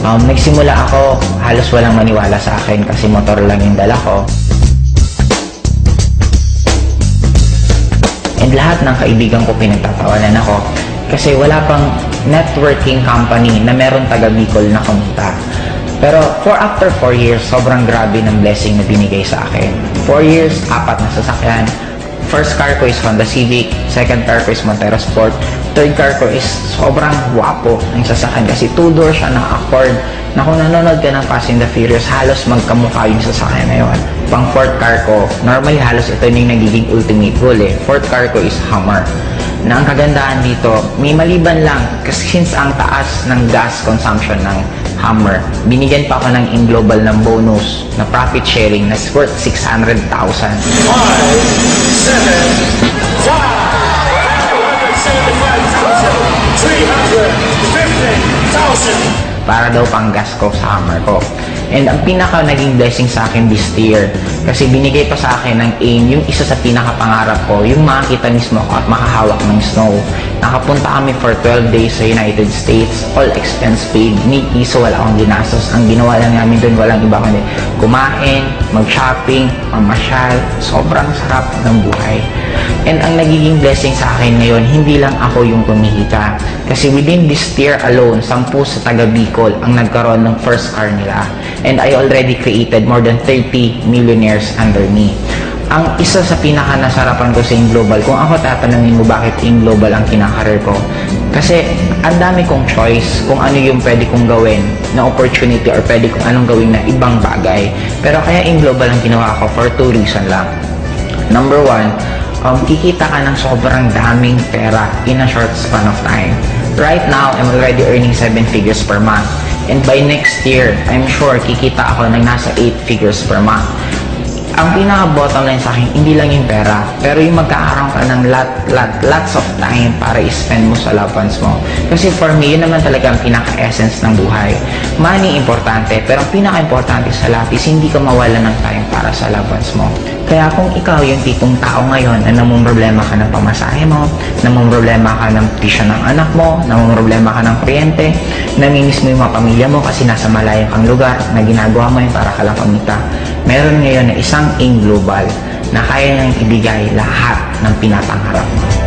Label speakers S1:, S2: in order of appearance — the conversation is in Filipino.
S1: Nagsimula ako, halos walang maniwala sa akin kasi motor lang yung dala ko. And lahat ng kaibigan ko pinagtatawanan ako kasi wala pang networking company na meron taga Bicol na kumita. Pero after 4 years, sobrang grabe ng blessing na binigay sa akin. 4 years, 4 na sasakyan. First car ko is Honda Civic, second car ko is Montero Sport, third car ko is sobrang wapo ng sasakyan kasi 2-door siya na Accord na kung nanonood ka ng Fast and the Furious, halos magkamukha yung sasakyan na yun. Pang fourth car ko, normally halos ito yung nagiging ultimate goal eh. Fourth car ko is Hummer. Na ang kagandahan dito, may maliban lang kasi since ang taas ng gas consumption ng Hummer, binigyan pa ako ng in-global ng bonus na profit sharing na worth 600,000.
S2: 5, 7, 5, 350,000.
S1: Para daw pang gas ko sa Hummer ko. And ang pinaka naging blessing sa akin this year, kasi binigay pa sa akin ng AIM, yung isa sa pinakapangarap ko, yung makakita mismo ko at makahawak ng snow. Nakapunta kami for 12 days sa United States, all expense paid, ni piso wala akong ginastos. Ang ginawa lang namin doon, walang iba kundi kumain, mag-shopping, mamasyal, sobrang sarap ng buhay. And ang nagiging blessing sa akin ngayon, hindi lang ako yung kumikita. Kasi within this year alone, 10 sa taga Bicol ang nagkaroon ng first car nila. And I already created more than 30 millionaires under me. Ang isa sa pinaka-nasarapan ko sa AIM Global, kung ako tatanungin mo bakit AIM Global ang kinakareer ko, kasi ang dami kong choice kung ano yung pwede kong gawin na opportunity or pwede kong anong gawin na ibang bagay. Pero kaya AIM Global ang ginawa ko for 2 reasons lang. Number 1, kikita ka ng sobrang daming pera in a short span of time. Right now, I'm already earning 7 figures per month. And by next year, I'm sure kikita ako ng nasa 8 figures per month. Ang pinaka-bottom line sa akin, hindi lang yung pera, pero yung magkakaroon ka ng lots of time para i-spend mo sa loved ones mo. Kasi for me, yun naman talaga ang pinaka-essence ng buhay. Money, importante, pero ang pinaka-importante sa lahat is hindi ka mawala ng time para sa loved ones mo. Kaya kung ikaw yung tipong tao ngayon na namumroblema ka ng pamasahe mo, namumroblema ka ng tuition ng anak mo, namumroblema ka ng kuryente, namimiss mo yung mga pamilya mo kasi nasa malayong kang lugar na ginagawa mo yun para ka lang kumita, meron ngayon na isang AIM Global na kaya nang ibigay lahat ng pinapangarap mo.